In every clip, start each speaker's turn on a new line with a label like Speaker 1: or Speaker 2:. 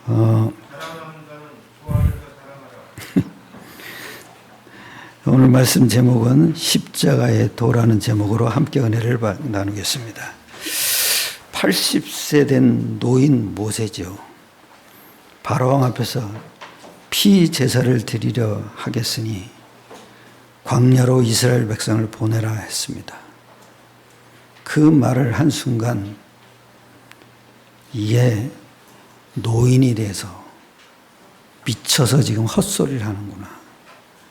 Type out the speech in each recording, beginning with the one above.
Speaker 1: 어, 오늘 말씀 제목은 십자가의 도라는 제목으로 함께 은혜를 나누겠습니다. 80세 된 노인 모세죠. 바로왕 앞에서 피 제사를 드리려 하겠으니 광야로 이스라엘 백성을 보내라 했습니다. 그 말을 한 순간 이게 노인이 돼서 미쳐서 지금 헛소리를 하는구나.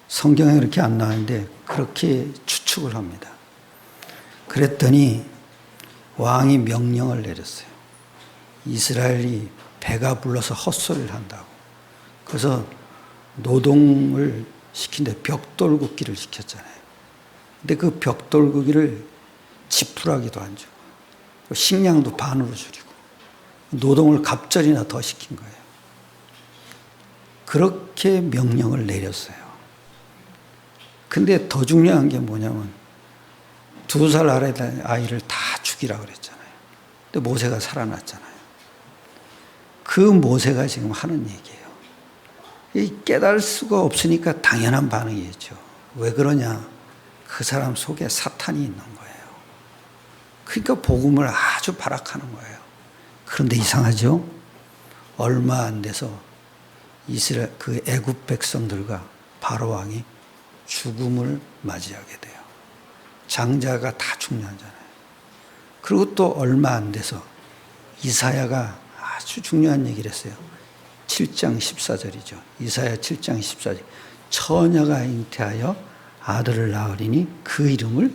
Speaker 1: 성경에 그렇게 안 나왔는데 그렇게 추측을 합니다. 그랬더니 왕이 명령을 내렸어요. 이스라엘이 배가 불러서 헛소리를 한다고. 그래서 노동을 시킨데 벽돌 굽기를 시켰잖아요. 근데 그 벽돌 굽기를 지푸라기도 안 주고 식량도 반으로 줄이고 노동을 갑절이나 더 시킨 거예요. 그렇게 명령을 내렸어요. 근데 더 중요한 게 뭐냐면 2살 아래 아이를 다 죽이라 그랬잖아요. 근데 모세가 살아났잖아요. 그 모세가 지금 하는 얘기예요. 깨달을 수가 없으니까 당연한 반응이겠죠. 왜 그러냐? 그 사람 속에 사탄이 있는 거예요. 그러니까 복음을 아주 발악하는 거예요. 그런데 이상하죠? 얼마 안 돼서 이스라엘 그 애굽 백성들과 바로 왕이 죽음을 맞이하게 돼요. 장자가 다 죽냐잖아요. 그리고 또 얼마 안 돼서 이사야가 아주 중요한 얘기를 했어요. 7장 14절이죠. 이사야 7장 14절. 처녀가 잉태하여 아들을 낳으리니 그 이름을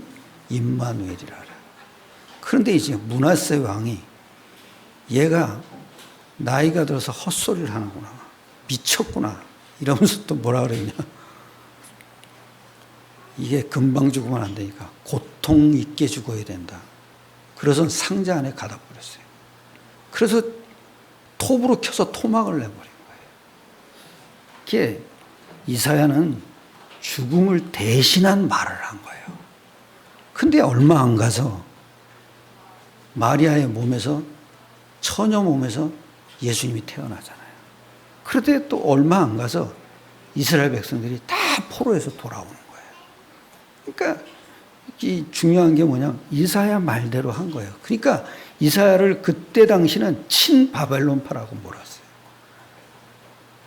Speaker 1: 임마누엘이라 하라. 그런데 이제 므낫세 왕이 얘가 나이가 들어서 헛소리를 하는구나. 미쳤구나. 이러면서 또 뭐라 그랬냐. 이게 금방 죽으면 안 되니까 고통 있게 죽어야 된다. 그래서 상자 안에 가다 버렸어요. 그래서 톱으로 켜서 토막을 내버린 거예요. 이게 이사야는 죽음을 대신한 말을 한 거예요. 근데 얼마 안 가서 마리아의 몸에서 처녀 몸에서 예수님이 태어나잖아요. 그런데 또 얼마 안 가서 이스라엘 백성들이 다 포로에서 돌아오는 거예요. 그러니까 이 중요한 게 뭐냐? 이사야 말대로 한 거예요. 그러니까 이사야를 그때 당시는 친바벨론파라고 몰았어요.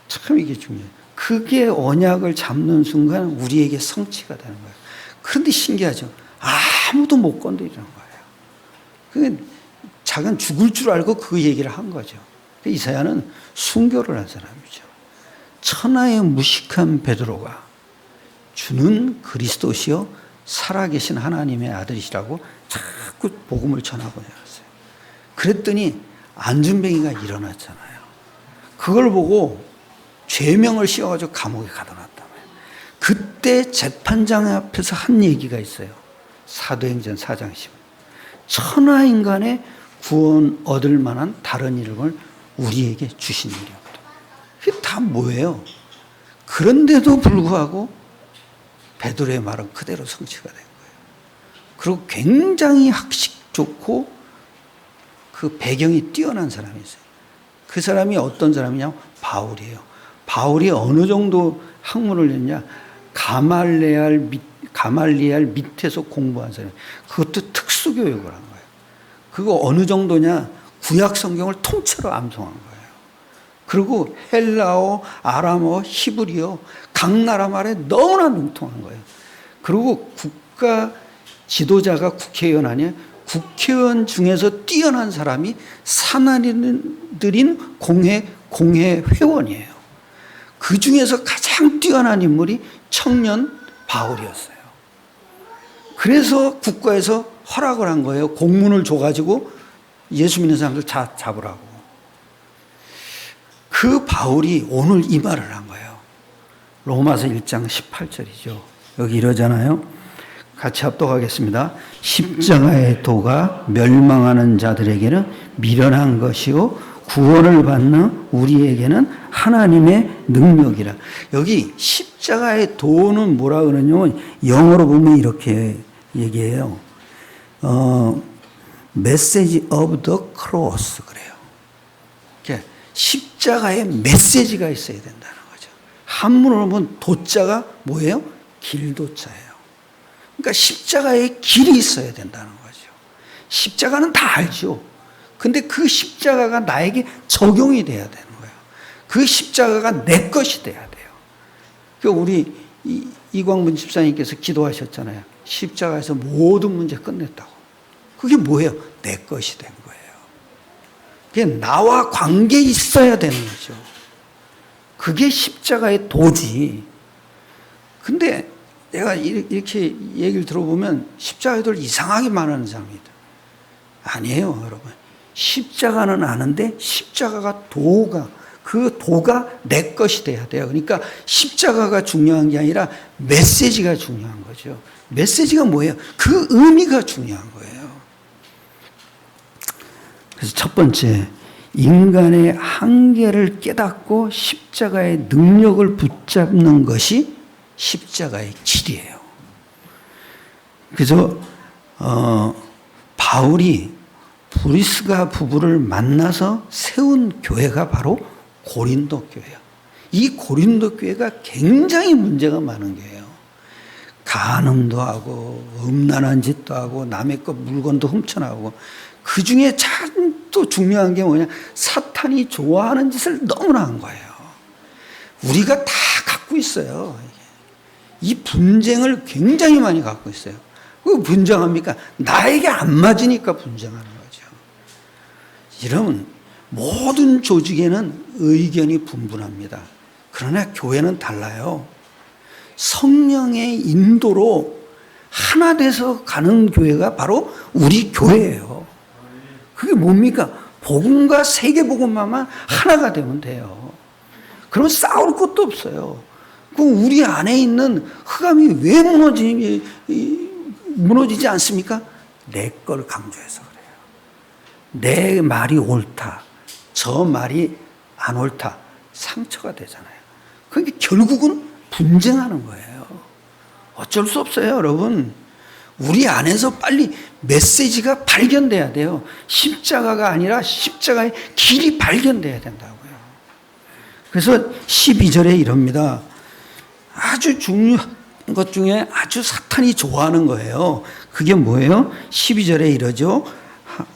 Speaker 1: 참 이게 중요해요. 그게 언약을 잡는 순간 우리에게 성취가 되는 거예요. 그런데 신기하죠? 아무도 못 건드리는 거예요. 자기는 죽을 줄 알고 그 얘기를 한 거죠. 이사야는 순교를 한 사람이죠. 천하의 무식한 베드로가 주는 그리스도시요 살아계신 하나님의 아들이시라고 자꾸 복음을 전하고 내렸어요. 그랬더니 안준뱅이가 일어났잖아요. 그걸 보고 죄명을 씌워가지고 감옥에 가둬놨단 말이에요. 그때 재판장 앞에서 한 얘기가 있어요. 사도행전 4장 10. 천하 인간의 구원 얻을 만한 다른 이름을 우리에게 주신 일이었거든요. 그게 다 뭐예요? 그런데도 불구하고 베드로의 말은 그대로 성취가 된 거예요. 그리고 굉장히 학식 좋고 그 배경이 뛰어난 사람이 있어요. 그 사람이 어떤 사람이냐? 바울이에요. 바울이 어느 정도 학문을 했냐? 가말리알 밑에서 공부한 사람. 그것도 특수교육을 한 거예요. 그거 어느 정도냐? 구약 성경을 통째로 암송한 거예요. 그리고 헬라어, 아람어, 히브리어 각 나라 말에 너무나 능통한 거예요. 그리고 국가 지도자가 국회의원 아니에요. 국회의원 중에서 뛰어난 사람이 산하인들인 공회 회원이에요. 그 중에서 가장 뛰어난 인물이 청년 바울이었어요. 그래서 국가에서 허락을 한 거예요. 공문을 줘가지고 예수 믿는 사람들 잡으라고. 그 바울이 오늘 이 말을 한 거예요. 로마서 1장 18절이죠. 여기 이러잖아요. 같이 합독하겠습니다. 십자가의 도가 멸망하는 자들에게는 미련한 것이요 구원을 받는 우리에게는 하나님의 능력이라. 여기 십자가의 도는 뭐라 그러냐면 영어로 보면 이렇게 얘기해요. Message of the cross 그래요. 십자가에 메시지가 있어야 된다는 거죠. 한문으로 보면 도자가 뭐예요? 길도자예요. 그러니까 십자가에 길이 있어야 된다는 거죠. 십자가는 다 알죠. 근데 그 십자가가 나에게 적용이 돼야 되는 거예요. 그 십자가가 내 것이 돼야 돼요. 우리 이광문 집사님께서 기도하셨잖아요. 십자가에서 모든 문제 끝냈다고. 그게 뭐예요? 내 것이 된 거예요. 그게 나와 관계 있어야 되는 거죠. 그게 십자가의 도지. 근데 내가 이렇게 얘기를 들어보면 십자가들 이상하게 말하는 사람이다. 아니에요, 여러분. 십자가는 아는데 십자가가 그 도가 내 것이 돼야 돼요. 그러니까 십자가가 중요한 게 아니라 메시지가 중요한 거죠. 메시지가 뭐예요? 그 의미가 중요한 거예요. 그래서 첫 번째, 인간의 한계를 깨닫고 십자가의 능력을 붙잡는 것이 십자가의 길이에요. 그래서 바울이 브리스가 부부를 만나서 세운 교회가 바로 고린도 교회야. 이 고린도 교회가 굉장히 문제가 많은 교회예요. 간음도 하고 음란한 짓도 하고 남의 것 물건도 훔쳐나오고, 그 중에 참 또 중요한 게 뭐냐, 사탄이 좋아하는 짓을 너무나 한 거예요. 우리가 다 갖고 있어요. 이 분쟁을 굉장히 많이 갖고 있어요. 왜 분쟁합니까? 나에게 안 맞으니까 분쟁하는 거죠. 이런 모든 조직에는 의견이 분분합니다. 그러나 교회는 달라요. 성령의 인도로 하나 돼서 가는 교회가 바로 우리 교회예요. 그게 뭡니까? 복음과 세계복음만 하나가 되면 돼요. 그러면 싸울 것도 없어요. 그럼 우리 안에 있는 흑암이 왜 무너지지 않습니까? 내 걸 강조해서 그래요. 내 말이 옳다, 저 말이 안 옳다, 상처가 되잖아요. 그러니까 결국은 분쟁하는 거예요. 어쩔 수 없어요, 여러분. 우리 안에서 빨리 메시지가 발견돼야 돼요. 십자가가 아니라 십자가의 길이 발견돼야 된다고요. 그래서 12절에 이럽니다. 아주 중요한 것 중에 아주 사탄이 좋아하는 거예요. 그게 뭐예요? 12절에 이러죠.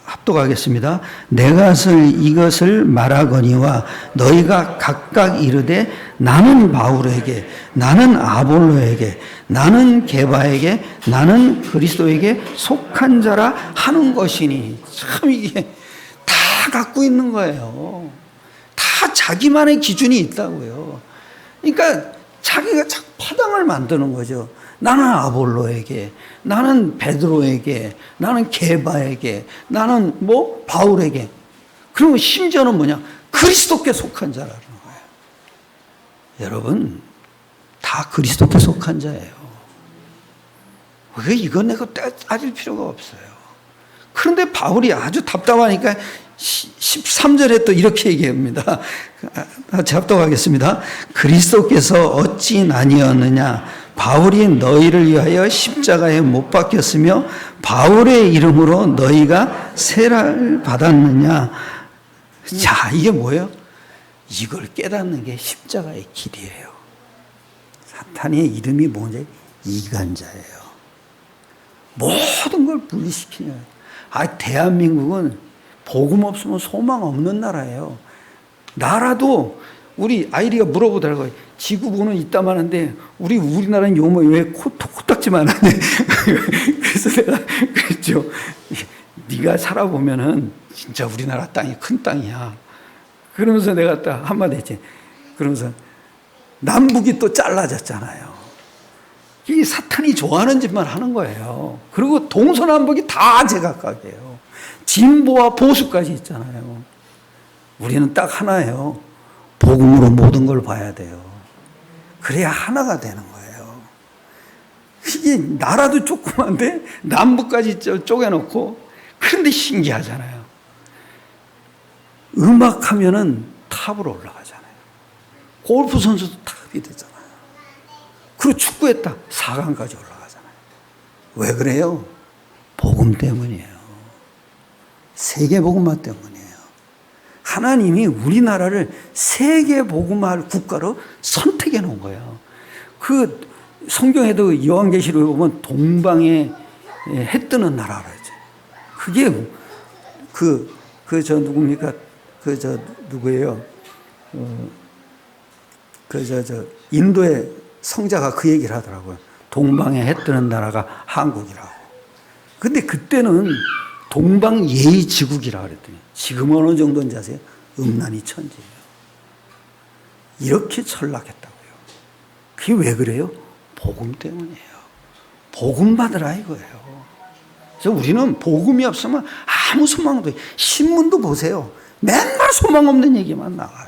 Speaker 1: 합독하겠습니다. 내가 이것을 말하거니와 너희가 각각 이르되 나는 바울에게, 나는 아볼로에게, 나는 게바에게, 나는 그리스도에게 속한 자라 하는 것이니. 참 이게 다 갖고 있는 거예요. 다 자기만의 기준이 있다고요. 그러니까 자기가 자꾸 파당을 만드는 거죠. 나는 아볼로에게, 나는 베드로에게, 나는 게바에게, 나는 바울에게. 그리고 심지어는 뭐냐? 그리스도께 속한 자라는 거예요. 여러분, 다 그리스도께 속한 자예요. 왜 이건 내가 따질 필요가 없어요. 그런데 바울이 아주 답답하니까 13절에 또 이렇게 얘기합니다. 합독하겠습니다. 그리스도께서 어찌 나뉘었느냐? 바울이 너희를 위하여 십자가에 못 박혔으며 바울의 이름으로 너희가 세례를 받았느냐? 자, 이게 뭐예요? 이걸 깨닫는 게 십자가의 길이에요. 사탄의 이름이 뭔지? 이간자예요. 모든 걸 분리시키냐. 대한민국은 복음 없으면 소망 없는 나라예요. 나라도 우리 아이리가 물어보더라고요. 지구본은 있다만 한데 우리나라는 요모 왜 코딱지만 하네. 그래서 내가 그랬죠. 네가 살아보면은 진짜 우리나라 땅이 큰 땅이야. 그러면서 내가 딱 한마디 했지. 그러면서 남북이 또 잘라졌잖아요. 이 사탄이 좋아하는 짓만 하는 거예요. 그리고 동서남북이 다 제각각이에요. 진보와 보수까지 있잖아요. 우리는 딱 하나예요. 복음으로 모든 걸 봐야 돼요. 그래야 하나가 되는 거예요. 이게 나라도 조그만데 남북까지 쪼개놓고, 그런데 신기하잖아요. 음악하면은 탑으로 올라가잖아요. 골프 선수도 탑이 되잖아요. 그리고 축구했다 4강까지 올라가잖아요. 왜 그래요? 복음 때문이에요. 세계 복음화 때문이에요. 하나님이 우리나라를 세계 복음화할 국가로 선택해 놓은 거예요. 그 성경에도 요한계시록에 보면 동방에 해 뜨는 나라라 하죠. 그게 누굽니까? 누구예요? 인도의 성자가 그 얘기를 하더라고요. 동방에 해 뜨는 나라가 한국이라고. 근데 그때는 동방 예의지국이라 그랬더니 지금 어느 정도인지 아세요? 음란이 천지예요. 이렇게 철락했다고요. 그게 왜 그래요? 복음 때문이에요. 복음 받으라 이거예요. 그래서 우리는 복음이 없으면 아무 소망도, 신문도 보세요. 맨날 소망 없는 얘기만 나와요.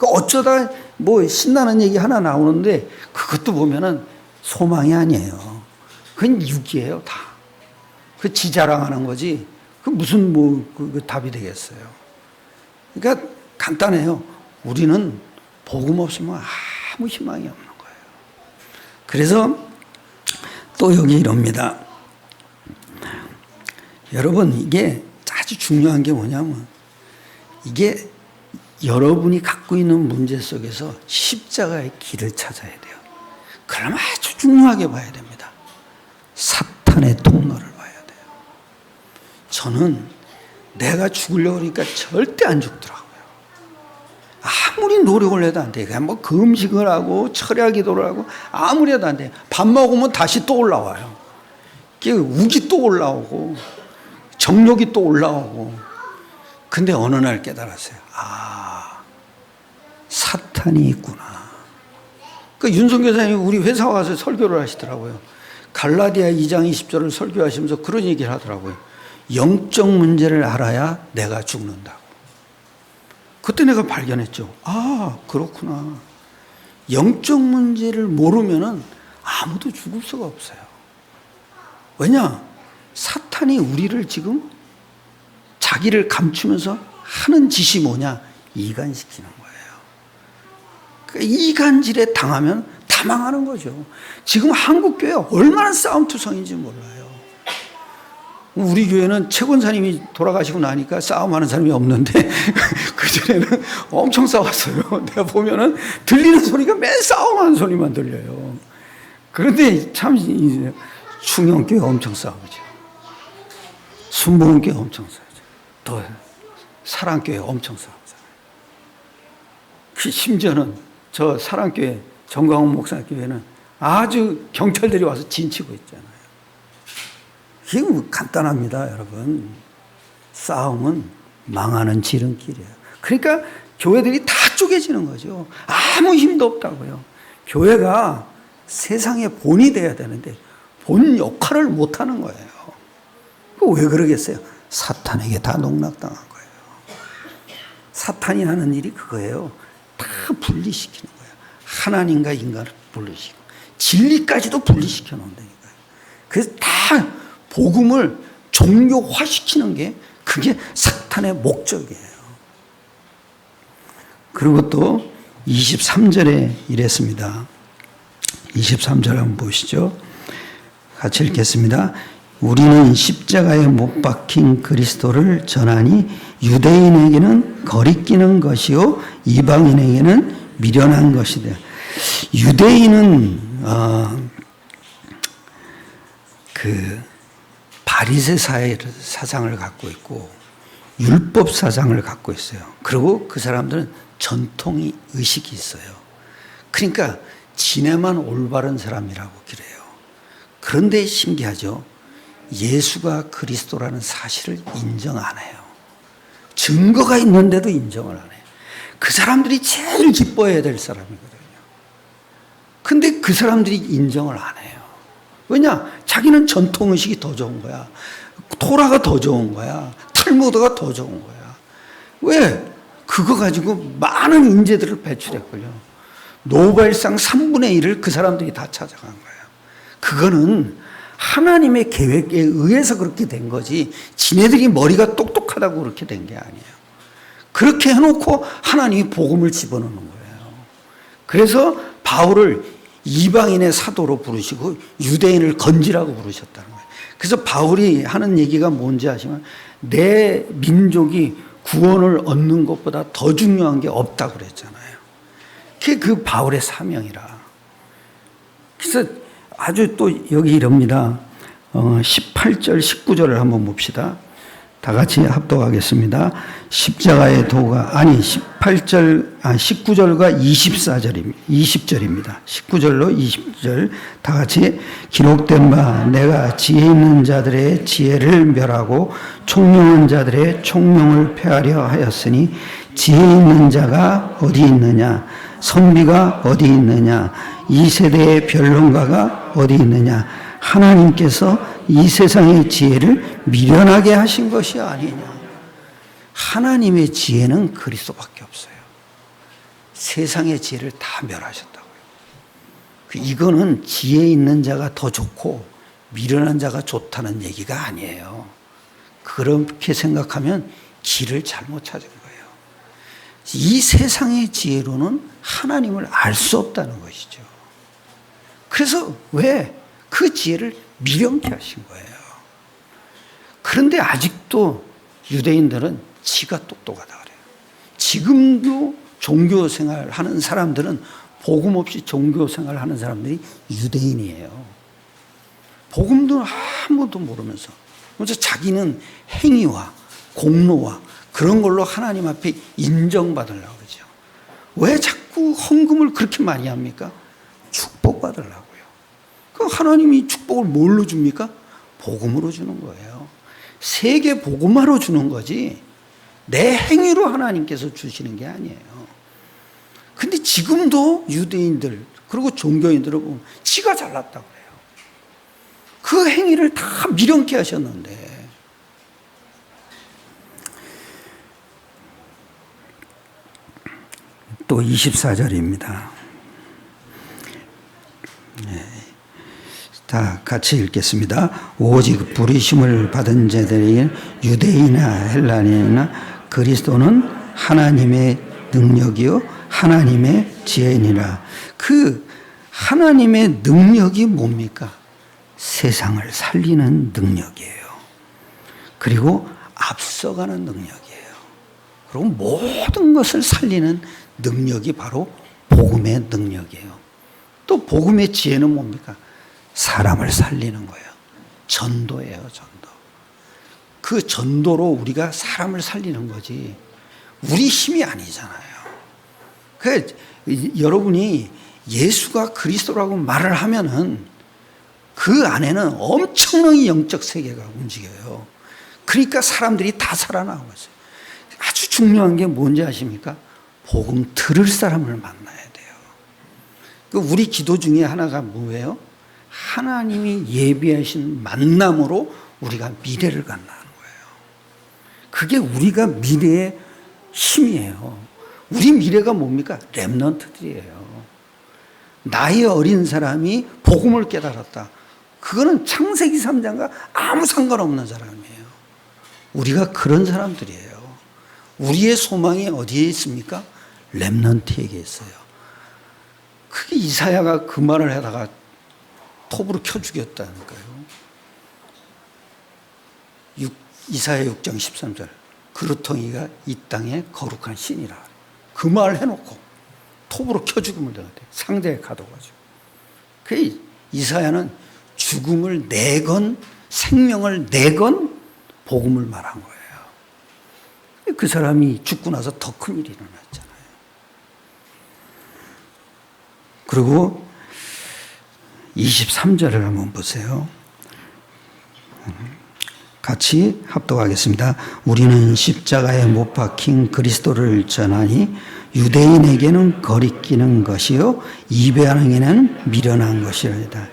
Speaker 1: 어쩌다 뭐 신나는 얘기 하나 나오는데 그것도 보면은 소망이 아니에요. 그건 유기예요, 다. 그 지자랑하는 거지. 그 무슨 그 답이 되겠어요. 그러니까 간단해요. 우리는 복음 없으면 아무 희망이 없는 거예요. 그래서 또 여기 이럽니다. 여러분, 이게 아주 중요한 게 뭐냐면 이게 여러분이 갖고 있는 문제 속에서 십자가의 길을 찾아야 돼요. 그러면 아주 중요하게 봐야 됩니다. 사탄의 통로를 봐야 돼요. 저는 내가 죽으려고 하니까 절대 안 죽더라고요. 아무리 노력을 해도 안 돼요. 그냥 뭐 금식을 하고 철야 기도를 하고 아무리 해도 안 돼요. 밥 먹으면 다시 또 올라와요. 우기 또 올라오고 정욕이 또 올라오고. 근데 어느 날 깨달았어요. 사탄이 있구나. 그 윤성교사님이 우리 회사 와서 설교를 하시더라고요. 갈라디아 2장 20절을 설교하시면서 그런 얘기를 하더라고요. 영적 문제를 알아야 내가 죽는다고. 그때 내가 발견했죠. 그렇구나. 영적 문제를 모르면은 아무도 죽을 수가 없어요. 왜냐? 사탄이 우리를 지금 자기를 감추면서 하는 짓이 뭐냐? 이간시키는 거예요. 그러니까 이간질에 당하면 다 망하는 거죠. 지금 한국교회 얼마나 싸움투성인지 몰라요. 우리 교회는 최 권사님이 돌아가시고 나니까 싸움하는 사람이 없는데 그전에는 엄청 싸웠어요. 내가 보면은 들리는 소리가 맨 싸움하는 소리만 들려요. 그런데 참 충영교회 엄청 싸우죠. 순복음교회 엄청 싸우죠. 또 사랑교회 엄청 싸우잖아요. 심지어는 저 사랑교회 정광훈 목사 교회는 아주 경찰들이 와서 진치고 있잖아요. 이게 간단합니다, 여러분. 싸움은 망하는 지름길이에요. 그러니까 교회들이 다 쪼개지는 거죠. 아무 힘도 없다고요. 교회가 세상의 본이 돼야 되는데 본 역할을 못하는 거예요. 왜 그러겠어요? 사탄에게 다 농락당한 거예요. 사탄이 하는 일이 그거예요. 다 분리시키는 거예요. 하나님과 인간을 분리시키고 진리까지도 분리시켜 놓는다니까요. 그래서 다 복음을 종교화시키는 게 그게 사탄의 목적이에요. 그리고 또 23절에 이랬습니다. 23절 한번 보시죠. 같이 읽겠습니다. 우리는 십자가에 못 박힌 그리스도를 전하니 유대인에게는 거리끼는 것이요 이방인에게는 미련한 것이다. 유대인은 그 바리새 사상을 갖고 있고 율법 사상을 갖고 있어요. 그리고 그 사람들은 전통 의식이 있어요. 그러니까 지네만 올바른 사람이라고 그래요. 그런데 신기하죠. 예수가 그리스도라는 사실을 인정 안 해요. 증거가 있는데도 인정을 안 해요. 그 사람들이 제일 기뻐해야 될 사람이거든요. 근데 그 사람들이 인정을 안 해요. 왜냐? 자기는 전통의식이 더 좋은 거야. 토라가 더 좋은 거야. 탈무드가 더 좋은 거야. 왜? 그거 가지고 많은 인재들을 배출했거든요. 노벨상 3분의 1을 그 사람들이 다 찾아간 거예요. 그거는 하나님의 계획에 의해서 그렇게 된 거지 지네들이 머리가 똑똑하다고 그렇게 된 게 아니에요. 그렇게 해놓고 하나님이 복음을 집어넣는 거예요. 그래서 바울을 이방인의 사도로 부르시고 유대인을 건지라고 부르셨다는 거예요. 그래서 바울이 하는 얘기가 뭔지 아시면 내 민족이 구원을 얻는 것보다 더 중요한 게 없다고 그랬잖아요. 그게 그 바울의 사명이라. 그래서 아주 또 여기 이럽니다. 18절, 19절을 한번 봅시다. 다 같이 합독하겠습니다. 십자가의 도가, 19절과 20절입니다. 19절로 20절 다 같이 기록된 바 내가 지혜 있는 자들의 지혜를 멸하고 총명한 자들의 총명을 폐하려 하였으니 지혜 있는 자가 어디 있느냐 선비가 어디 있느냐 이 세대의 변론가가 어디 있느냐 하나님께서 이 세상의 지혜를 미련하게 하신 것이 아니냐. 하나님의 지혜는 그리스도밖에 없어요. 세상의 지혜를 다 멸하셨다고요. 이거는 지혜 있는 자가 더 좋고 미련한 자가 좋다는 얘기가 아니에요. 그렇게 생각하면 길을 잘못 찾은 거예요. 이 세상의 지혜로는 하나님을 알 수 없다는 것이죠. 그래서 왜 그 지혜를 미련케 하신 거예요. 그런데 아직도 유대인들은 지가 똑똑하다 그래요. 지금도 종교생활 하는 사람들은 복음 없이 종교생활 하는 사람들이 유대인이에요. 복음도 아무도 모르면서 그래서 자기는 행위와 공로와 그런 걸로 하나님 앞에 인정받으려고 그러죠. 왜 자꾸 헌금을 그렇게 많이 합니까? 축복받으려고요. 그 하나님이 축복을 뭘로 줍니까? 복음으로 주는 거예요. 세계 복음화로 주는 거지 내 행위로 하나님께서 주시는 게 아니에요. 근데 지금도 유대인들 그리고 종교인들을 보면 지가 잘났다고 그래요. 그 행위를 다 미련케 하셨는데 또 24절입니다. 다 같이 읽겠습니다. 오직 부르심을 받은 자들이 유대인이나 헬라인이나 그리스도는 하나님의 능력이요 하나님의 지혜니라. 그 하나님의 능력이 뭡니까? 세상을 살리는 능력이에요. 그리고 앞서가는 능력이에요. 그리고 모든 것을 살리는 능력이 바로 복음의 능력이에요. 또 복음의 지혜는 뭡니까? 사람을 살리는 거예요. 전도예요, 전도. 그 전도로 우리가 사람을 살리는 거지 우리 힘이 아니잖아요. 여러분이 예수가 그리스도라고 말을 하면은 그 안에는 엄청난 영적 세계가 움직여요. 그러니까 사람들이 다 살아나고 있어요. 아주 중요한 게 뭔지 아십니까? 복음 들을 사람을 만나야 돼요. 우리 기도 중에 하나가 뭐예요? 하나님이 예비하신 만남으로 우리가 미래를 갖나는 거예요. 그게 우리가 미래의 힘이에요. 우리 미래가 뭡니까? 렘넌트들이에요. 나이 어린 사람이 복음을 깨달았다. 그거는 창세기 3장과 아무 상관없는 사람이에요. 우리가 그런 사람들이에요. 우리의 소망이 어디에 있습니까? 렘넌트에게 있어요. 그게 이사야가 그 말을 하다가 톱으로 켜 죽였다니까요. 이사야 6장 13절 그루터기가 이 땅의 거룩한 신이라 그 말을 해놓고 톱으로 켜 죽음을 당했대. 상대에 가둬가지고. 그 이사야는 죽음을 내건 생명을 내건 복음을 말한 거예요. 그 사람이 죽고 나서 더 큰 일이 일어났잖아요. 그리고 23절을 한번 보세요. 같이 합독하겠습니다. 우리는 십자가에 못 박힌 그리스도를 전하니 유대인에게는 거리끼는 것이요 이방인에게는 미련한 것이라다.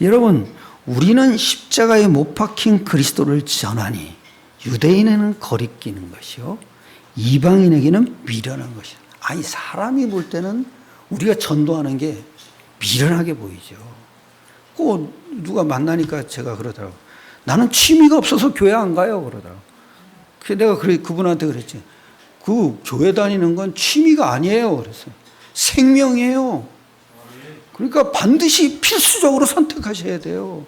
Speaker 1: 여러분, 우리는 십자가에 못 박힌 그리스도를 전하니 유대인에게는 거리끼는 것이요 이방인에게는 미련한 것이다. 아니, 사람이 볼 때는 우리가 전도하는 게 미련하게 보이죠. 꼭 누가 만나니까 제가 그러더라고. 나는 취미가 없어서 교회 안 가요. 그러더라고. 그래서 내가 그분한테 그랬지. 그 교회 다니는 건 취미가 아니에요. 그랬어요. 생명이에요. 그러니까 반드시 필수적으로 선택하셔야 돼요.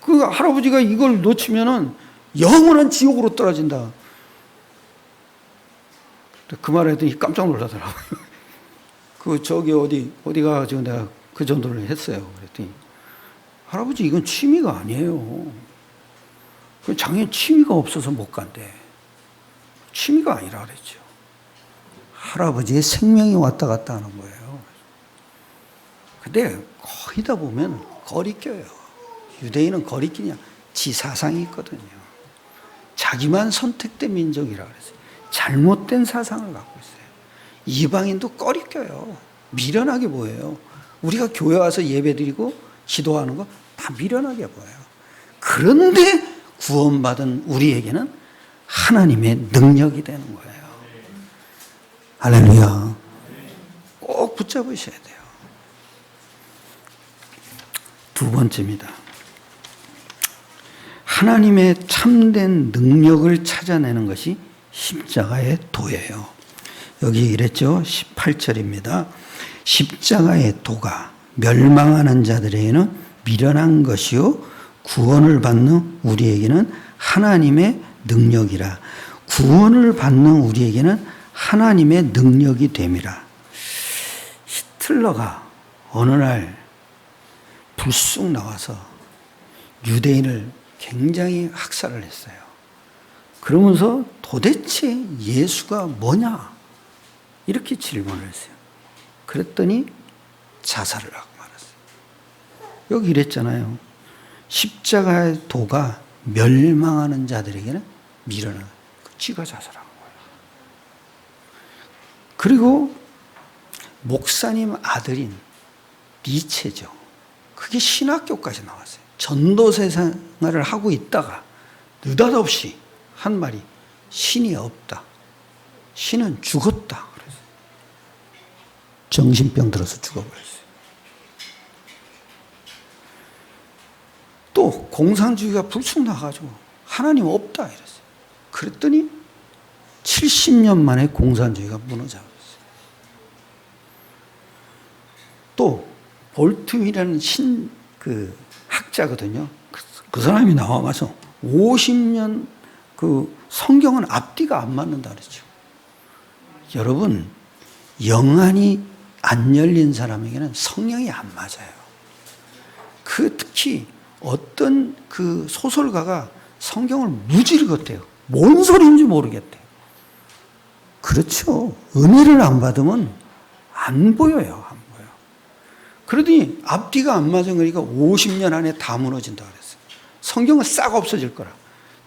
Speaker 1: 그 할아버지가 이걸 놓치면은 영원한 지옥으로 떨어진다. 그 말 했더니 깜짝 놀라더라고요. 저기 어디 가가지고 내가 그 전도를 했어요. 그랬더니, 할아버지, 이건 취미가 아니에요. 작년 취미가 없어서 못 간대. 취미가 아니라 그랬죠. 할아버지의 생명이 왔다 갔다 하는 거예요. 근데 거기다 보면 거리껴요. 유대인은 거리끼냐? 지 사상이 있거든요. 자기만 선택된 민족이라 그랬어요. 잘못된 사상을 갖고 있어요. 이방인도 거리껴요. 미련하게 보여요. 우리가 교회 와서 예배드리고 기도하는 거 다 미련하게 보여요. 그런데 구원받은 우리에게는 하나님의 능력이 되는 거예요. 할렐루야. 꼭 붙잡으셔야 돼요. 두 번째입니다. 하나님의 참된 능력을 찾아내는 것이 십자가의 도예요. 여기 이랬죠. 18절입니다. 십자가의 도가 멸망하는 자들에게는 미련한 것이요 구원을 받는 우리에게는 하나님의 능력이라. 구원을 받는 우리에게는 하나님의 능력이 됨이라. 히틀러가 어느 날 불쑥 나와서 유대인을 굉장히 학살을 했어요. 그러면서 도대체 예수가 뭐냐? 이렇게 질문을 했어요. 그랬더니 자살을 하고 말았어요. 여기 이랬잖아요. 십자가의 도가 멸망하는 자들에게는 미련한, 지가 자살한 거예요. 그리고 목사님 아들인 니체죠. 그게 신학교까지 나왔어요. 전도세 생활을 하고 있다가 느닷없이 한 말이 신이 없다. 신은 죽었다. 그래서 정신병 들어서 죽어버렸어요. 또 공산주의가 불쑥 나가지고 하나님 없다 이랬어요. 그랬더니 70년 만에 공산주의가 무너져버렸어요. 또 볼트이라는 학자거든요. 그 사람이 나와가서 50년 성경은 앞뒤가 안 맞는다 그랬죠. 여러분, 영안이 안 열린 사람에게는 성령이 안 맞아요. 특히 어떤 소설가가 성경을 무지르겠대요. 뭔 소리인지 모르겠대요. 그렇죠. 은혜를 안 받으면 안 보여요. 안 보여. 그러더니 앞뒤가 안 맞은 거니까 50년 안에 다 무너진다 그랬어요. 성경은 싹 없어질 거라.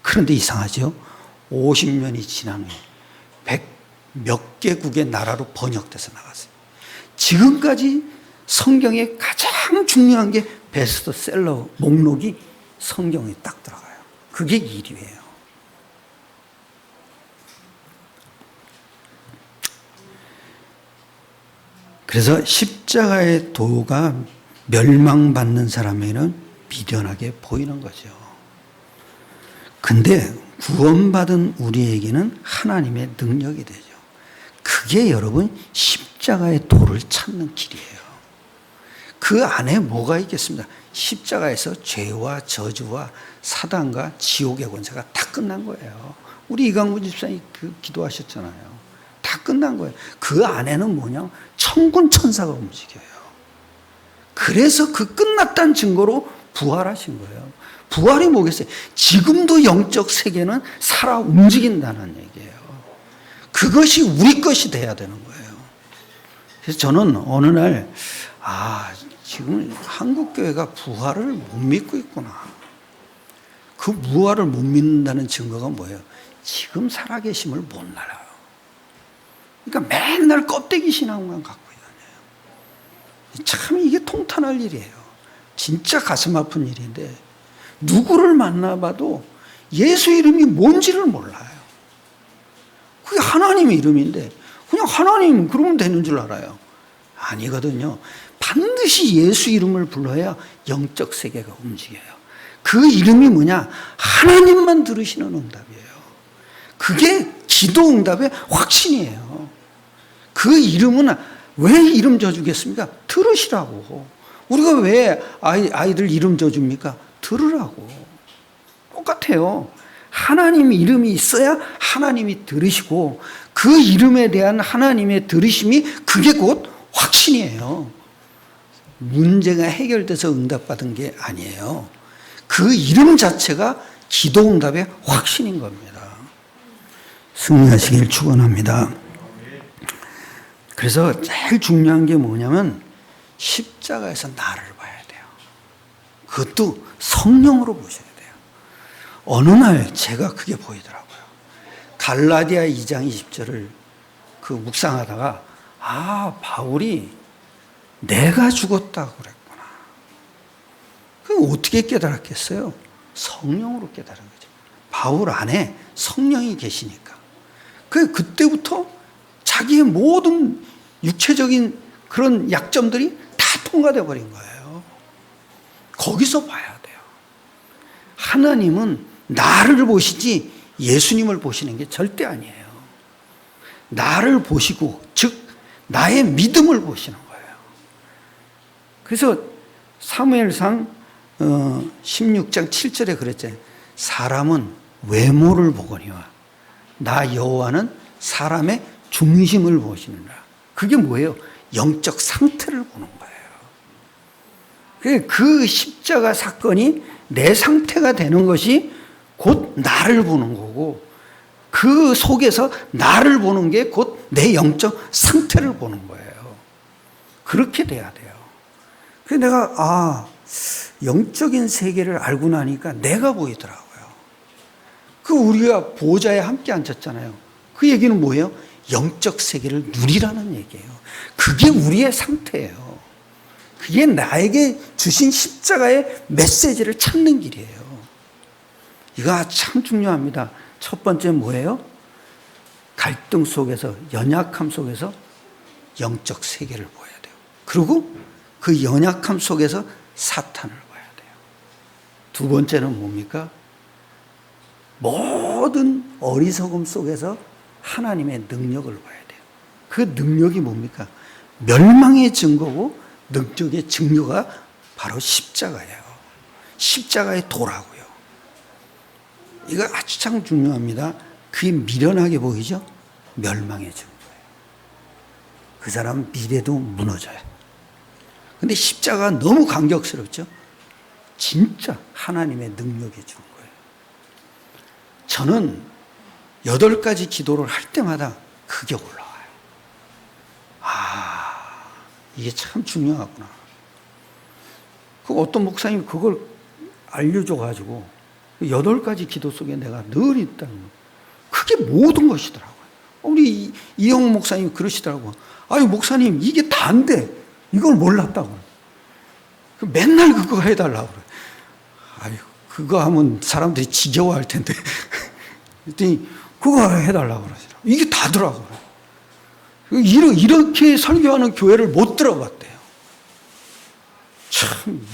Speaker 1: 그런데 이상하죠. 50년이 지난 후에 100몇 개국의 나라로 번역돼서 나갔어요. 지금까지 성경에 가장 중요한 게 베스트셀러 목록이 성경에 딱 들어가요. 그게 1위예요. 그래서 십자가의 도가 멸망받는 사람에게는 미련하게 보이는 거죠. 근데 구원받은 우리에게는 하나님의 능력이 되죠. 그게 여러분 십자가의 도를 찾는 길이에요. 그 안에 뭐가 있겠습니까? 십자가에서 죄와 저주와 사단과 지옥의 권세가 다 끝난 거예요. 우리 이강구 집사님 기도하셨잖아요. 다 끝난 거예요. 그 안에는 뭐냐? 천군 천사가 움직여요. 그래서 그 끝났다는 증거로 부활하신 거예요. 부활이 뭐겠어요? 지금도 영적 세계는 살아 움직인다는 얘기예요. 그것이 우리 것이 돼야 되는 거예요. 그래서 저는 어느 날 지금 한국교회가 부활을 못 믿고 있구나. 그 부활을 못 믿는다는 증거가 뭐예요? 지금 살아계심을 못 알아요. 그러니까 맨날 껍데기 신앙만 갖고 다녀요. 참 이게 통탄할 일이에요. 진짜 가슴 아픈 일인데 누구를 만나봐도 예수 이름이 뭔지를 몰라요. 그게 하나님의 이름인데 그냥 하나님 그러면 되는 줄 알아요. 아니거든요. 반드시 예수 이름을 불러야 영적 세계가 움직여요. 그 이름이 뭐냐? 하나님만 들으시는 응답이에요. 그게 기도 응답의 확신이에요. 그 이름은 왜 이름 져주겠습니까? 들으시라고. 우리가 왜 아이들 이름 져줍니까? 들으라고. 똑같아요. 하나님 이름이 있어야 하나님이 들으시고 그 이름에 대한 하나님의 들으심이 그게 곧 확신이에요. 문제가 해결돼서 응답받은 게 아니에요. 그 이름 자체가 기도 응답의 확신인 겁니다. 승리하시길 축원합니다. 그래서 제일 중요한 게 뭐냐면 십자가에서 나를 봐야 돼요. 그것도 성령으로 보셔야 돼요. 어느 날 제가 그게 보이더라고요. 갈라디아 2장 20절을 그 묵상하다가 바울이 내가 죽었다고 그랬구나. 그럼 어떻게 깨달았겠어요? 성령으로 깨달은 거죠. 바울 안에 성령이 계시니까. 그때부터 자기의 모든 육체적인 그런 약점들이 다 통과되어 버린 거예요. 거기서 봐야 돼요. 하나님은 나를 보시지 예수님을 보시는 게 절대 아니에요. 나를 보시고, 즉 나의 믿음을 보시는 거예요. 그래서 사무엘상 16장 7절에 그랬잖아요. 사람은 외모를 보거니와 나 여호와는 사람의 중심을 보시느라. 그게 뭐예요? 영적 상태를 보는 거예요. 그 십자가 사건이 내 상태가 되는 것이 곧 나를 보는 거고, 그 속에서 나를 보는 게 곧 내 영적 상태를 보는 거예요. 그렇게 돼야 돼요. 그래서 내가 영적인 세계를 알고 나니까 내가 보이더라고요. 우리가 보좌에 함께 앉았잖아요. 그 얘기는 뭐예요? 영적 세계를 누리라는 얘기예요. 그게 우리의 상태예요. 그게 나에게 주신 십자가의 메시지를 찾는 길이에요. 이거 참 중요합니다. 첫 번째 뭐예요? 갈등 속에서, 연약함 속에서 영적 세계를 보아야 돼요. 그리고 그 연약함 속에서 사탄을 봐야 돼요. 두 번째는 뭡니까? 모든 어리석음 속에서 하나님의 능력을 봐야 돼요. 그 능력이 뭡니까? 멸망의 증거고 능력의 증거가 바로 십자가예요. 십자가의 도라고요. 이거 아주 참 중요합니다. 그게 미련하게 보이죠? 멸망의 증거예요. 그 사람 미래도 무너져요. 근데 십자가가 너무 감격스럽죠? 진짜 하나님의 능력이 주는 거예요. 저는 8가지 기도를 할 때마다 그게 올라와요. 이게 참 중요하구나. 어떤 목사님이 그걸 알려줘가지고 8가지 기도 속에 내가 늘 있다는 거. 그게 모든 것이더라고요. 우리 이영호 목사님이 그러시더라고요. 목사님 이게 다인데 이걸 몰랐다고. 맨날 그거 해달라고 그래. 그거 하면 사람들이 지겨워할 텐데. 그랬더니 그거 해달라고 그러더라고요. 이게 다더라고요. 이렇게 설교하는 교회를 못 들어봤대요. 참,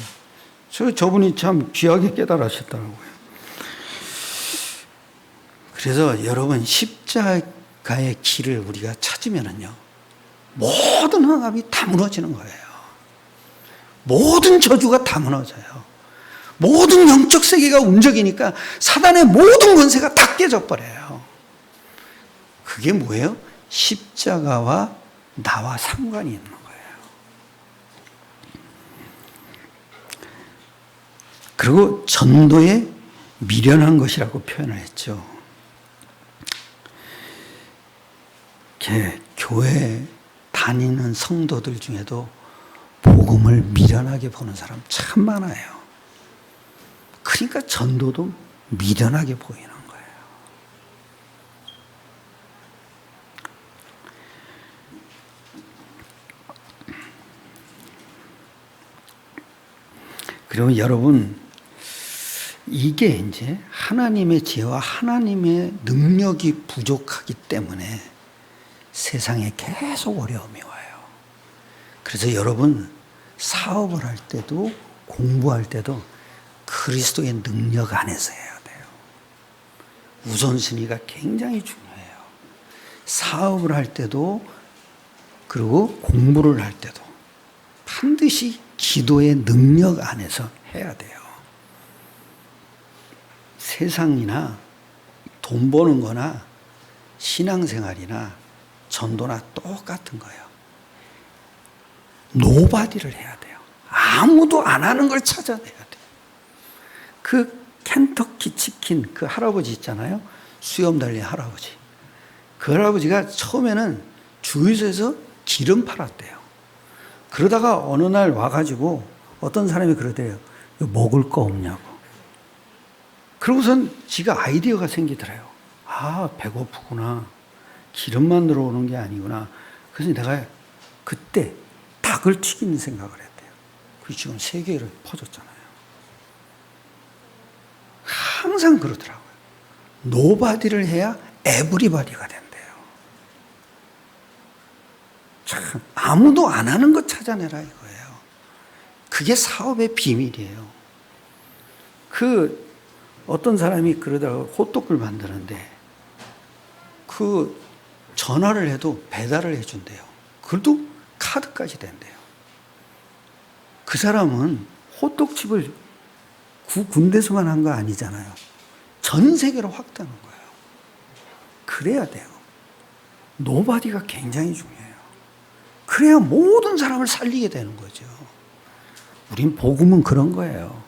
Speaker 1: 저분이 참 귀하게 깨달으셨더라고요. 그래서 여러분, 십자가의 길을 우리가 찾으면은요, 모든 항암이 다 무너지는 거예요. 모든 저주가 다 무너져요. 모든 영적 세계가 움직이니까 사단의 모든 권세가 다 깨져버려요. 그게 뭐예요? 십자가와 나와 상관이 있는 거예요. 그리고 전도에 미련한 것이라고 표현을 했죠. 교회 다니는 성도들 중에도 복음을 미련하게 보는 사람 참 많아요. 그러니까 전도도 미련하게 보이는 거예요. 그리고 여러분, 이게 이제 하나님의 지혜와 하나님의 능력이 부족하기 때문에 세상에 계속 어려움이 와요. 그래서 여러분, 사업을 할 때도 공부할 때도 그리스도의 능력 안에서 해야 돼요. 우선순위가 굉장히 중요해요. 사업을 할 때도 그리고 공부를 할 때도 반드시 기도의 능력 안에서 해야 돼요. 세상이나 돈 버는 거나 신앙생활이나 전도나 똑같은 거예요. 노바디를 해야 돼요. 아무도 안 하는 걸 찾아내야 돼요. 그 켄터키 치킨 그 할아버지 있잖아요. 수염 달린 할아버지. 그 할아버지가 처음에는 주유소에서 기름 팔았대요. 그러다가 어느 날 와가지고 어떤 사람이 그러대요. 먹을 거 없냐고. 그러고선 지가 아이디어가 생기더래요. 아, 배고프구나. 기름만 들어오는 게 아니구나. 그래서 내가 그때 닭을 튀기는 생각을 했대요. 그게 지금 세계로 퍼졌잖아요. 항상 그러더라고요. 노바디를 해야 에브리바디가 된대요. 참, 아무도 안 하는 것 찾아내라 이거예요. 그게 사업의 비밀이에요. 어떤 사람이 그러다가 호떡을 만드는데 그 전화를 해도 배달을 해준대요. 그래도 카드까지 된대요. 그 사람은 호떡집을 군대에서만 한 거 아니잖아요. 전 세계로 확대하는 거예요. 그래야 돼요. 노바디가 굉장히 중요해요. 그래야 모든 사람을 살리게 되는 거죠. 우린 복음은 그런 거예요.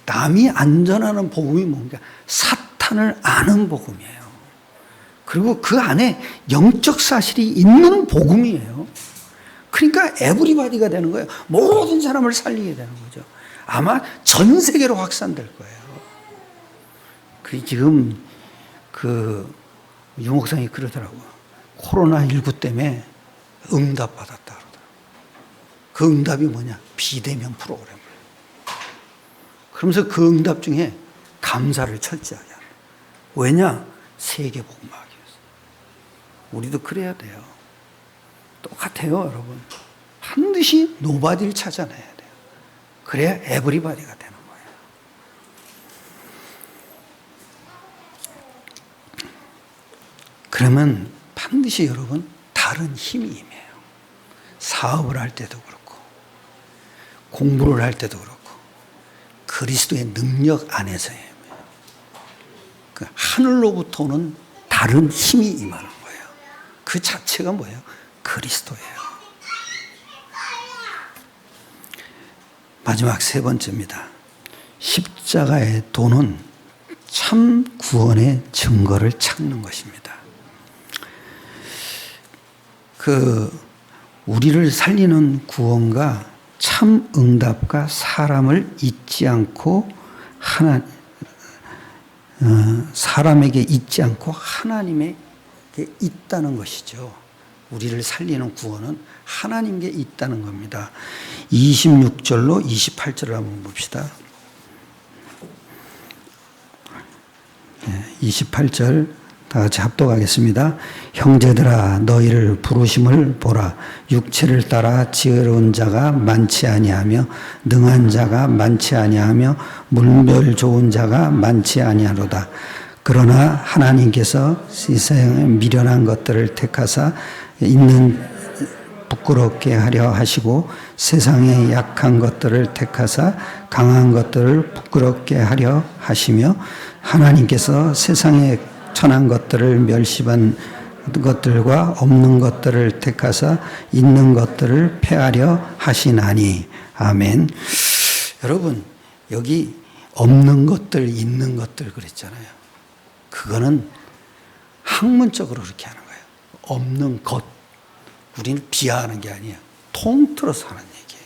Speaker 1: 남이 안전하는 복음이 뭔가 사탄을 아는 복음이에요. 그리고 그 안에 영적 사실이 있는 복음이에요. 그러니까 에브리바디가 되는 거예요. 모든 사람을 살리게 되는 거죠. 아마 전 세계로 확산될 거예요. 지금 유 목사님이 그러더라고요. 코로나19 때문에 응답 받았다 그러더라고요. 그 응답이 뭐냐? 비대면 프로그램을. 그러면서 그 응답 중에 감사를 철저하게 하는. 왜냐? 세계 복음화하기 위해서. 우리도 그래야 돼요. 똑같아요, 여러분. 반드시 노바디를 찾아내야 돼요. 그래야 에브리바디가 되는 거예요. 그러면 반드시 여러분 다른 힘이 임해요. 사업을 할 때도 그렇고 공부를 할 때도 그렇고 그리스도의 능력 안에서의 그 하늘로부터 오는 다른 힘이 임하는 거예요. 그 자체가 뭐예요? 그리스도예요. 마지막 세 번째입니다. 십자가의 도는 참 구원의 증거를 찾는 것입니다. 우리를 살리는 구원과 참 응답과 사람을 잊지 않고 사람에게 있지 않고 하나님에게 있다는 것이죠. 우리를 살리는 구원은 하나님께 있다는 겁니다. 26절로 28절을 한번 봅시다. 28절 다 같이 합독하겠습니다. 형제들아 너희를 부르심을 보라. 육체를 따라 지혜로운 자가 많지 아니하며 능한 자가 많지 아니하며 물멸 좋은 자가 많지 아니하로다. 그러나 하나님께서 세상에 미련한 것들을 택하사 있는 부끄럽게 하려 하시고 세상에 약한 것들을 택하사 강한 것들을 부끄럽게 하려 하시며 하나님께서 세상에 천한 것들을 멸시한 것들과 없는 것들을 택하사 있는 것들을 폐하려 하시나니. 아멘. 여러분 여기 없는 것들 있는 것들 그랬잖아요. 그거는 학문적으로 그렇게 하는 거예요. 없는 것. 우리는 비하하는 게 아니에요. 통틀어서 하는 얘기예요.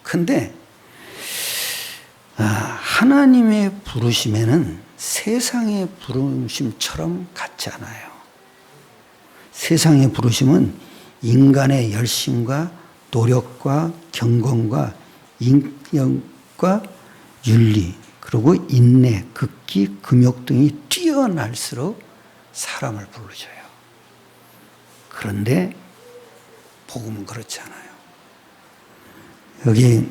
Speaker 1: 근데 하나님의 부르심에는 세상의 부르심처럼 같지 않아요. 세상의 부르심은 인간의 열심과 노력과 경건과 인격과 윤리 그리고 인내, 극기, 금욕 등이 뛰어날수록 사람을 부르셔요. 그런데 복음은 그렇지 않아요. 여기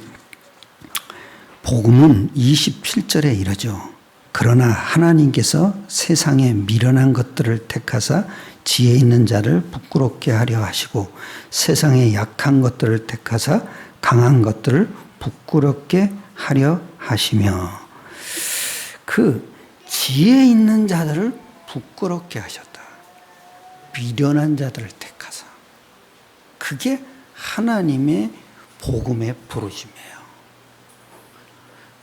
Speaker 1: 복음은 27절에 이러죠. 그러나 하나님께서 세상에 미련한 것들을 택하사 지혜 있는 자를 부끄럽게 하려 하시고 세상에 약한 것들을 택하사 강한 것들을 부끄럽게 하려 하시며 그 지혜 있는 자들을 부끄럽게 하셨다. 미련한 자들을 택하사. 그게 하나님의 복음의 부르심이에요.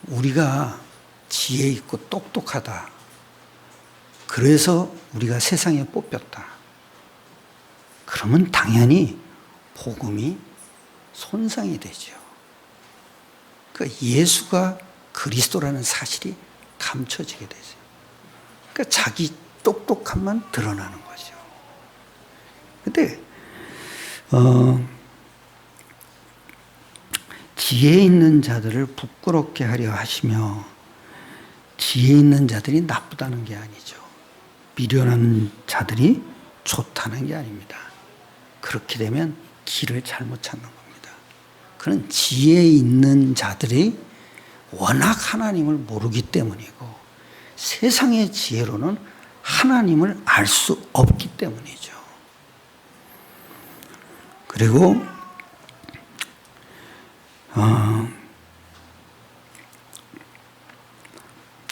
Speaker 1: 우리가 지혜 있고 똑똑하다. 그래서 우리가 세상에 뽑혔다. 그러면 당연히 복음이 손상이 되죠. 그러니까 예수가 그리스도라는 사실이 감춰지게 되죠. 그러니까 자기 똑똑함만 드러나는 거죠. 근데 지혜 있는 자들을 부끄럽게 하려 하시며, 지혜 있는 자들이 나쁘다는 게 아니죠. 미련한 자들이 좋다는 게 아닙니다. 그렇게 되면 길을 잘못 찾는 겁니다. 그는 지혜 있는 자들이 워낙 하나님을 모르기 때문이고, 세상의 지혜로는 하나님을 알 수 없기 때문이죠. 그리고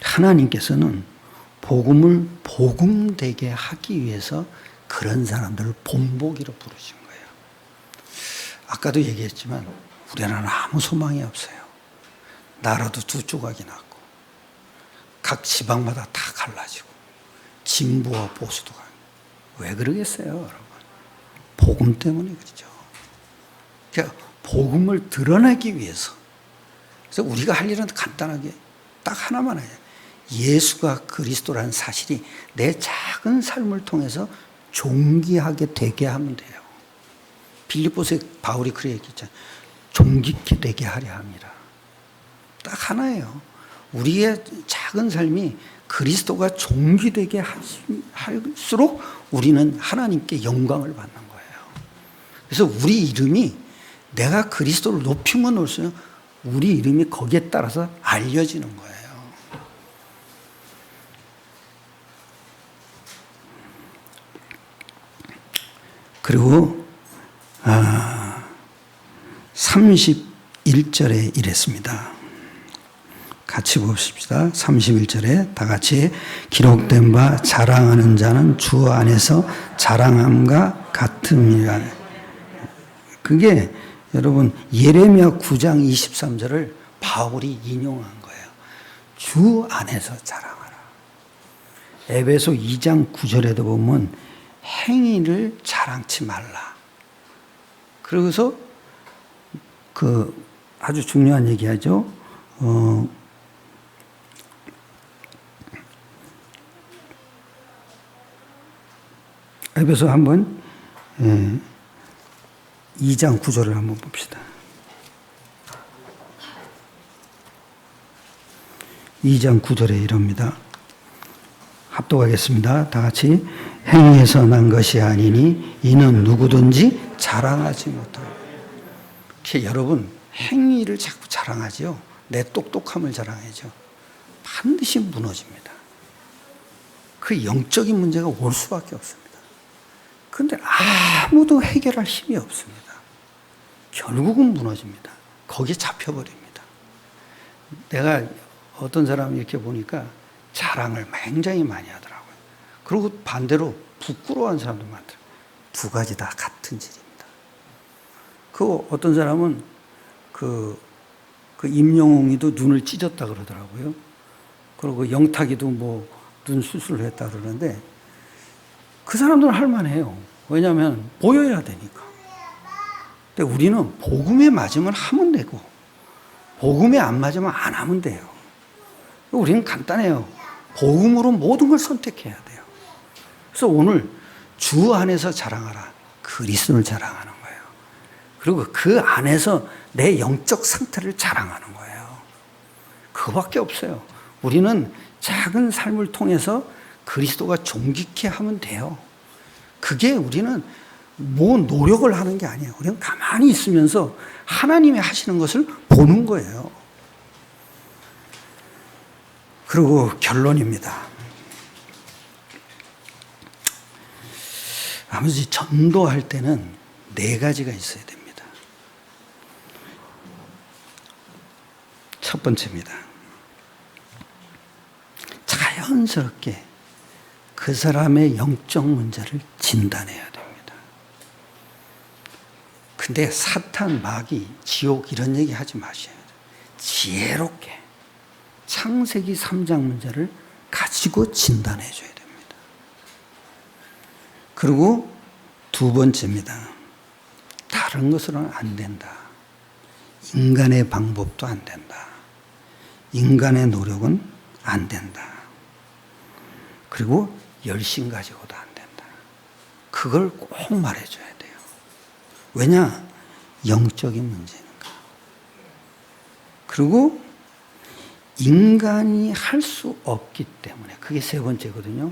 Speaker 1: 하나님께서는 복음을 복음되게 하기 위해서 그런 사람들을 본보기로 부르신 거예요. 아까도 얘기했지만 우리나라는 아무 소망이 없어요. 나라도 두 조각이 났고 각 지방마다 다 갈라지고 진보와 보수도 가고. 왜 그러겠어요, 여러분? 복음 때문에 그렇죠. 그러니까 복음을 드러내기 위해서. 그래서 우리가 할 일은 간단하게 딱 하나만 해요. 예수가 그리스도라는 사실이 내 작은 삶을 통해서 존귀하게 되게 하면 돼요. 빌립보서에 바울이 그렇게 얘기했잖아요. 존귀케 되게 하려 합니다. 딱 하나예요. 우리의 작은 삶이 그리스도가 존귀되게 할수록 우리는 하나님께 영광을 받는 거예요. 그래서 우리 이름이 내가 그리스도를 높이면 올수록 우리 이름이 거기에 따라서 알려지는 거예요. 그리고 31절에 이랬습니다. 같이 봅시다. 31절에 다 같이 기록된 바 자랑하는 자는 주 안에서 자랑함과 같음이라. 그게 여러분 예레미야 9장 23절을 바울이 인용한 거예요. 주 안에서 자랑하라. 에베소 2장 9절에도 보면 행위를 자랑치 말라. 그러고서 아주 중요한 얘기하죠. 에베소 한번 2장 9절을 한번 봅시다. 2장 9절에 이럽니다. 합독하겠습니다. 다 같이. 행위에서 난 것이 아니니 이는 누구든지 자랑하지 못하고. 여러분 행위를 자꾸 자랑하죠. 내 똑똑함을 자랑하죠. 반드시 무너집니다. 그 영적인 문제가 올 수밖에 없습니다. 그런데 아무도 해결할 힘이 없습니다. 결국은 무너집니다. 거기에 잡혀버립니다. 내가 어떤 사람 이렇게 보니까 자랑을 굉장히 많이 하더라고요. 그리고 반대로 부끄러워하는 사람도 많더라고요. 두 가지 다 같은 질입니다. 어떤 사람은 임영웅이도 눈을 찢었다 그러더라고요. 그리고 영탁이도 눈 수술을 했다 그러는데 그 사람들은 할만해요. 왜냐하면 보여야 되니까. 근데 우리는 복음에 맞으면 하면 되고 복음에 안 맞으면 안 하면 돼요. 우리는 간단해요. 복음으로 모든 걸 선택해야 돼요. 그래서 오늘 주 안에서 자랑하라. 그리스도를 자랑하는 거예요. 그리고 그 안에서 내 영적 상태를 자랑하는 거예요. 그거밖에 없어요. 우리는 작은 삶을 통해서 그리스도가 존귀케 하면 돼요. 그게 우리는 노력을 하는 게 아니에요. 우리는 가만히 있으면서 하나님이 하시는 것을 보는 거예요. 그리고 결론입니다. 아버지, 전도할 때는 4가지가 있어야 됩니다. 첫 번째입니다. 자연스럽게 그 사람의 영적 문제를 진단해야 됩니다. 근데 사탄, 마귀, 지옥 이런 얘기 하지 마셔야 돼요. 지혜롭게 창세기 3장 문제를 가지고 진단해 줘야 됩니다. 그리고 두 번째입니다. 다른 것으로는 안 된다. 인간의 방법도 안 된다. 인간의 노력은 안 된다. 그리고 열심 가지고도 안 된다. 그걸 꼭 말해줘야 돼요. 왜냐? 영적인 문제니까. 그리고 인간이 할 수 없기 때문에, 그게 세 번째거든요.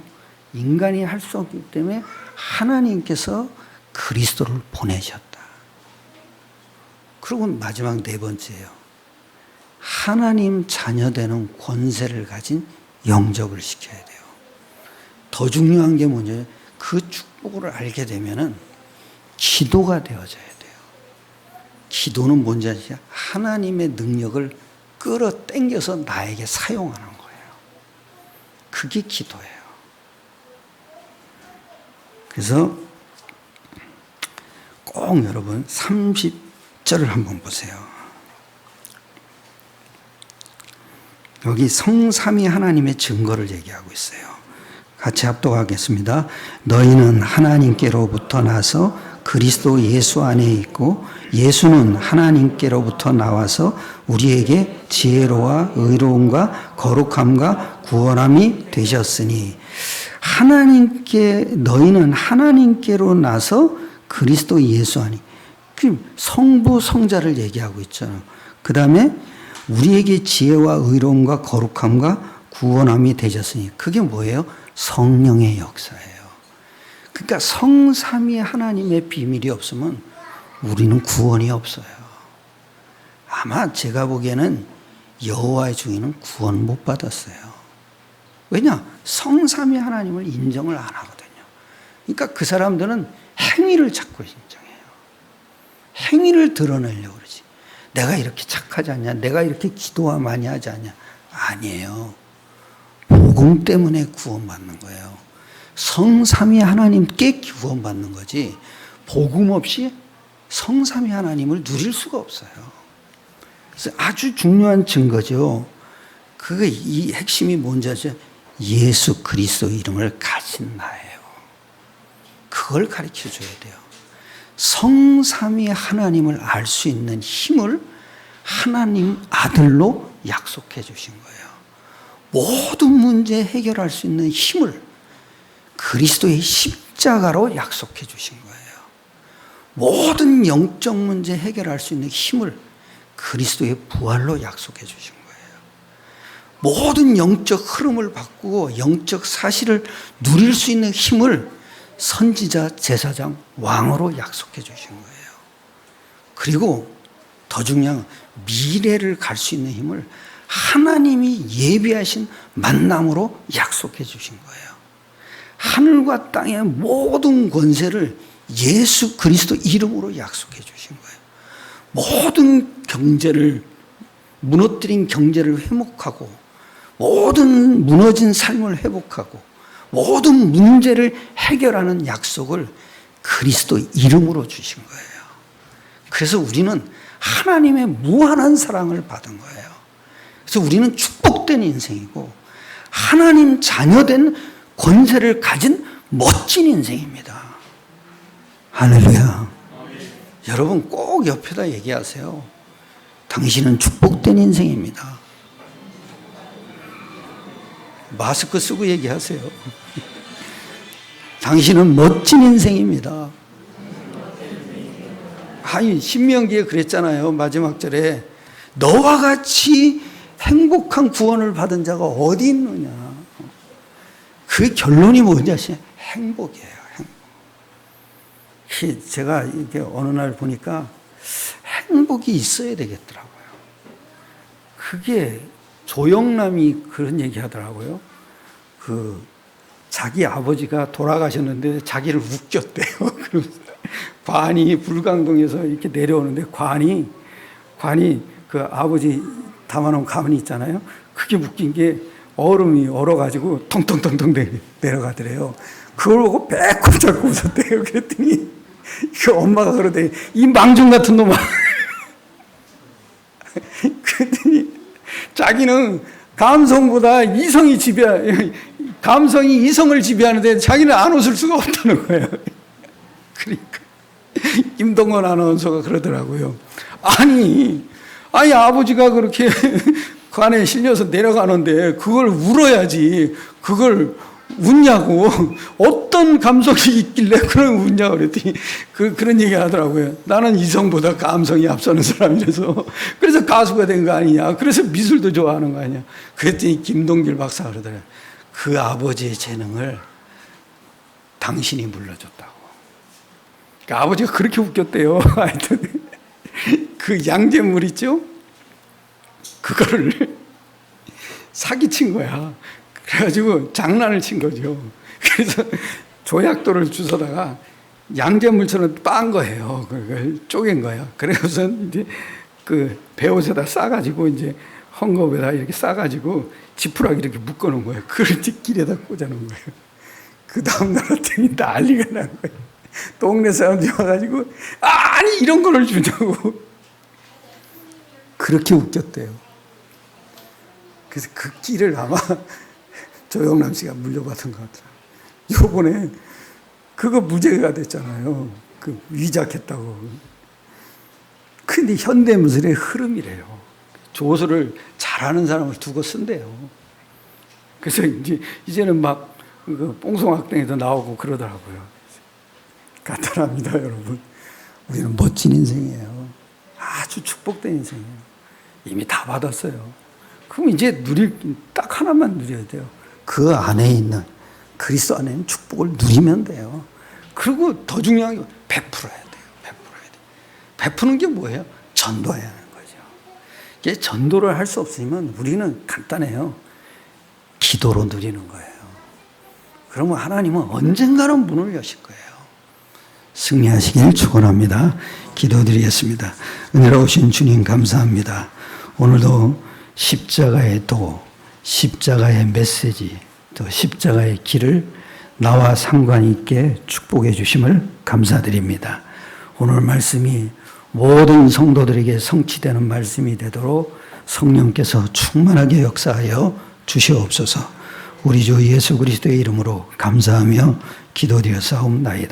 Speaker 1: 인간이 할 수 없기 때문에 하나님께서 그리스도를 보내셨다. 그리고 마지막 네 번째예요. 하나님 자녀되는 권세를 가진 영접을 시켜야 돼요. 더 중요한 게 뭐냐면 그 축복을 알게 되면은 기도가 되어져야 돼요. 기도는 뭔지 아시죠? 하나님의 능력을 끌어당겨서 나에게 사용하는 거예요. 그게 기도예요. 그래서 꼭 여러분 30절을 한번 보세요. 여기 성삼위 하나님의 증거를 얘기하고 있어요. 같이 합독하겠습니다. 너희는 하나님께로부터 나서 그리스도 예수 안에 있고 예수는 하나님께로부터 나와서 우리에게 지혜로와 의로움과 거룩함과 구원함이 되셨으니 너희는 하나님께로 나서 그리스도 예수 안에 성부 성자를 얘기하고 있잖아요. 그 다음에 우리에게 지혜와 의로움과 거룩함과 구원함이 되셨으니 그게 뭐예요? 성령의 역사예요. 그러니까 성삼위 하나님의 비밀이 없으면 우리는 구원이 없어요. 아마 제가 보기에는 여호와의 증인은 구원 못 받았어요. 왜냐? 성삼위 하나님을 인정을 안 하거든요. 그러니까 그 사람들은 행위를 자꾸 인정해요. 행위를 드러내려고 그러지. 내가 이렇게 착하지 않냐? 내가 이렇게 기도와 많이 하지 않냐? 아니에요. 복음 때문에 구원받는 거예요. 성삼위 하나님께 구원받는 거지 복음 없이 성삼위 하나님을 누릴 수가 없어요. 그래서 아주 중요한 증거죠. 그게 이 핵심이 뭔지 아세요? 예수 그리스도 이름을 가진 나예요. 그걸 가르쳐 줘야 돼요. 성삼위 하나님을 알 수 있는 힘을 하나님 아들로 약속해 주신 거예요. 모든 문제 해결할 수 있는 힘을 그리스도의 십자가로 약속해 주신 거예요. 모든 영적 문제 해결할 수 있는 힘을 그리스도의 부활로 약속해 주신 거예요. 모든 영적 흐름을 바꾸고 영적 사실을 누릴 수 있는 힘을 선지자, 제사장, 왕으로 약속해 주신 거예요. 그리고 더 중요한 미래를 갈 수 있는 힘을 하나님이 예비하신 만남으로 약속해 주신 거예요. 하늘과 땅의 모든 권세를 예수 그리스도 이름으로 약속해 주신 거예요. 모든 경제를, 무너뜨린 경제를 회복하고 모든 무너진 삶을 회복하고 모든 문제를 해결하는 약속을 그리스도 이름으로 주신 거예요. 그래서 우리는 하나님의 무한한 사랑을 받은 거예요. 그래서 우리는 축복된 인생이고 하나님 자녀된 권세를 가진 멋진 인생입니다. 할렐루야. 여러분 꼭 옆에다 얘기하세요. 당신은 축복된 인생입니다. 마스크 쓰고 얘기하세요. 당신은 멋진 인생입니다. 아니 신명기에 그랬잖아요. 마지막 절에 너와 같이 행복한 구원을 받은 자가 어디 있느냐. 그 결론이 뭔지 아시죠? 행복이에요. 행복. 제가 이렇게 어느 날 보니까 행복이 있어야 되겠더라고요. 그게 조영남이 그런 얘기 하더라고요. 자기 아버지가 돌아가셨는데 자기를 웃겼대요. 그러면서 관이 불광동에서 이렇게 내려오는데 관이 그 아버지 담아놓은 가문이 있잖아요. 그게 웃긴 게 얼음이 얼어가지고 통통통통 내려가더래요. 그걸 보고 배꼽 잡고 웃었대요. 그랬더니 그 엄마가 그러대, 이 망중 같은 놈아. 그랬더니 자기는 감성보다 감성이 이성을 지배하는데 자기는 안 웃을 수가 없다는 거예요. 그러니까 김동건 아나운서가 그러더라고요. 아니 아버지가 그렇게 관에 실려서 내려가는데 그걸 울어야지 그걸 웃냐고, 어떤 감성이 있길래 그런 웃냐고 그랬더니 그런 얘기 하더라고요. 나는 이성보다 감성이 앞서는 사람이라서 그래서 가수가 된 거 아니냐, 그래서 미술도 좋아하는 거 아니냐. 그랬더니 김동길 박사가 그러더래요. 그 아버지의 재능을 당신이 물러줬다고. 그러니까 아버지가 그렇게 웃겼대요. 하여튼 그 양잿물 있죠? 그거를 사기친 거야. 그래가지고 장난을 친 거죠. 그래서 조약돌을 주워다가 양잿물처럼 빤 거예요. 그걸 쪼갠 거야. 그래서 이제 그 배옷에다 싸가지고 이제 헝겊에다 이렇게 싸가지고 지푸라기 이렇게 묶어놓은 거예요. 그걸 길에다 꽂아놓은 거예요. 그 다음날 왔더니 난리가 난 거예요. 동네 사람들이 와가지고 아니 이런 거를 주냐고. 그렇게 웃겼대요. 그래서 그 끼를 아마 조영남 씨가 물려받은 것 같더라고요. 요번에 그거 무죄가 됐잖아요. 그 위작했다고. 근데 현대무술의 흐름이래요. 조수를 잘하는 사람을 두고 쓴대요. 그래서 이제는 막 그 뽕송학당에도 나오고 그러더라고요. 간단합니다, 여러분. 우리는 멋진 인생이에요. 아주 축복된 인생이에요. 이미 다 받았어요. 그럼 이제 딱 하나만 누려야 돼요. 그 안에 있는, 그리스도 안에 있는 축복을 누리면 돼요. 그리고 더 중요한 게 베풀어야 돼요. 베풀어야 돼요. 베푸는 게 뭐예요? 전도해야 하는 거죠. 이게 전도를 할 수 없으면 우리는 간단해요. 기도로 누리는 거예요. 그러면 하나님은 언젠가는 문을 여실 거예요. 승리하시길 축원합니다. 기도드리겠습니다. 은혜로우신 주님 감사합니다. 오늘도 십자가의 도, 십자가의 메시지, 또 십자가의 길을 나와 상관 있게 축복해 주심을 감사드립니다. 오늘 말씀이 모든 성도들에게 성취되는 말씀이 되도록 성령께서 충만하게 역사하여 주시옵소서. 우리 주 예수 그리스도의 이름으로 감사하며 기도드려 싸움나이다.